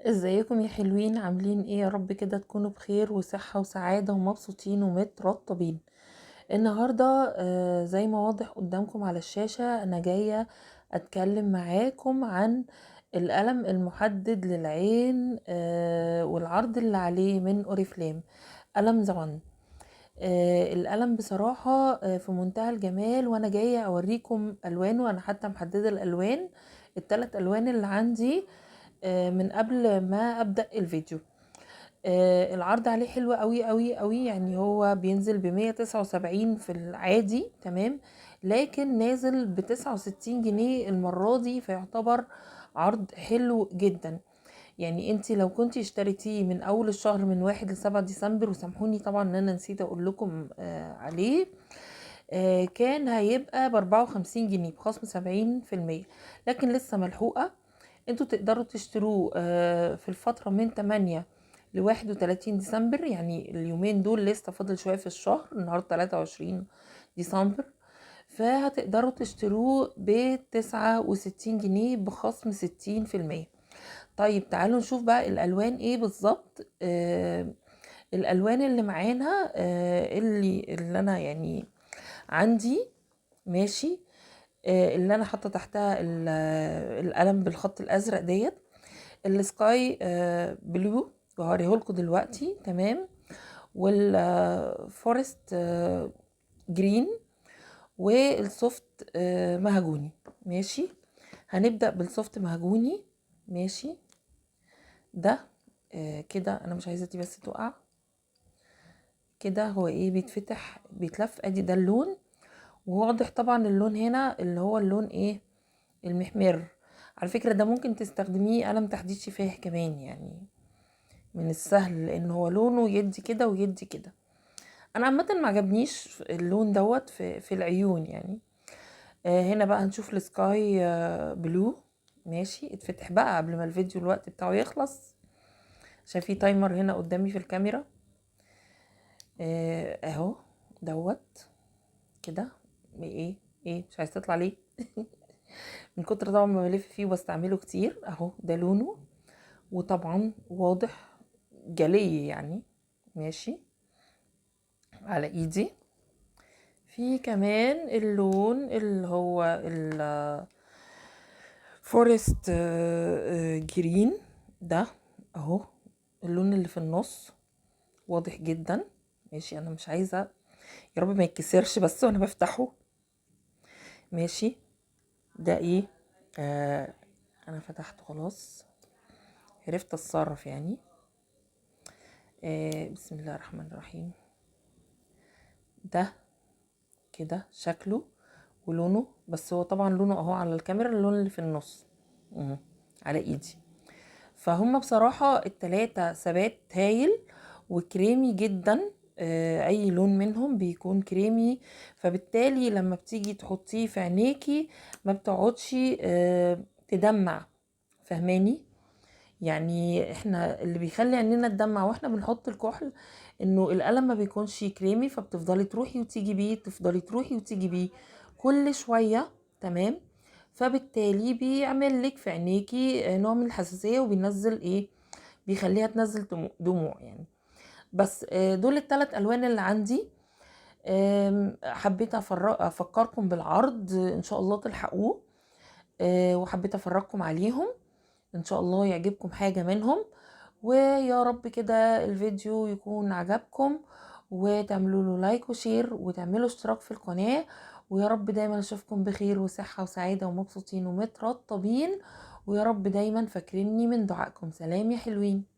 ازيكم يا حلوين؟ عاملين ايه؟ يا رب كده تكونوا بخير وصحة وسعادة ومبسوطين ومترطبين. النهاردة زي ما واضح قدامكم على الشاشة انا جاية اتكلم معاكم عن القلم المحدد للعين والعرض اللي عليه من اوريفلام، قلم زمان. القلم بصراحة في منتهى الجمال، وانا جاية اوريكم الوانه. وانا حتى محددة الالوان، الثلاث الوان اللي عندي من قبل ما ابدأ الفيديو. العرض عليه حلو قوي قوي قوي، يعني هو بينزل ب179 في العادي، تمام، لكن نازل ب69 جنيه المرة دي، فيعتبر عرض حلو جدا. يعني انتي لو كنتي اشتريتيه من اول الشهر من 1 ل7 ديسمبر، وسامحوني طبعا ان انا نسيت اقول لكم عليه، كان هيبقى ب54 جنيه بخصم 70%، لكن لسه ملحوقة. انتوا تقدروا تشتروه في الفترة من 8 ل31 ديسمبر، يعني اليومين دول لسه فاضل شوية في الشهر، النهاردة 23 ديسمبر، فهتقدروا تشتروه ب69 جنيه بخصم 60%. طيب تعالوا نشوف بقى الألوان ايه بالظبط. الألوان اللي معانا اللي أنا يعني عندي، ماشي، اللي انا حاطه تحتها القلم بالخط الازرق ديت، السكاي بلو وهوريه لكم دلوقتي، تمام، والفورست جرين، والسوفت مهجوني. ماشي، هنبدأ بالسوفت مهجوني. ماشي، ده كده انا مش عايزة دي بس تقع كده. هو ايه؟ بيتفتح بيتلف، ادي ده اللون، وواضح طبعا اللون هنا اللي هو اللون ايه؟ المحمر. على فكرة ده ممكن تستخدميه قلم تحديد شفاه كمان، يعني من السهل، لان هو لونه يدي كده ويدي كده. انا عامة ما عجبنيش اللون دوت في العيون يعني. هنا بقى هنشوف السكاي بلو. ماشي، اتفتح بقى قبل ما الفيديو الوقت بتاعه يخلص، عشان في تايمر هنا قدامي في الكاميرا. اهو دوت كده. ايه مش عايز تطلع ليه؟ من كتر طبعا ما بلف فيه وبستعمله كتير. اهو ده لونه، وطبعا واضح جلي يعني. ماشي، على ايدي. في كمان اللون اللي هو الفورست جرين ده، اهو اللون اللي في النص واضح جدا. ماشي، انا مش عايزة يا رب ما يتكسرش بس وانا بفتحه. ماشي، ده ايه؟ انا فتحته خلاص، عرفت اتصرف يعني. بسم الله الرحمن الرحيم. ده كده شكله ولونه، بس هو طبعا لونه اهو على الكاميرا اللون اللي في النص على ايدي. فهم بصراحة التلاتة ثبات هايل وكريمي جدا. اي لون منهم بيكون كريمي، فبالتالي لما بتيجي تحطيه في عينيكي ما بتقعدش تدمع. فهماني؟ يعني احنا اللي بيخلي عينينا تدمع واحنا بنحط الكحل انه القلم ما بيكونش كريمي، فبتفضلي تروحي وتيجي بيه، تفضلي تروحي وتيجي بيه كل شوية، تمام، فبالتالي بيعمل لك في عينيكي نوع من الحساسية، وبينزل ايه؟ بيخليها تنزل دموع يعني. بس دول الثلاث الوان اللي عندي. حبيت افكركم بالعرض، ان شاء الله تلحقوه، وحبيت افرجكم عليهم، ان شاء الله يعجبكم حاجة منهم. ويا رب كده الفيديو يكون عجبكم، وتعملوا له لايك وشير وتعملوا اشتراك في القناة. ويا رب دايما اشوفكم بخير وصحة وسعادة ومبسوطين ومترطبين، ويا رب دايما فاكريني من دعائكم. سلام يا حلوين.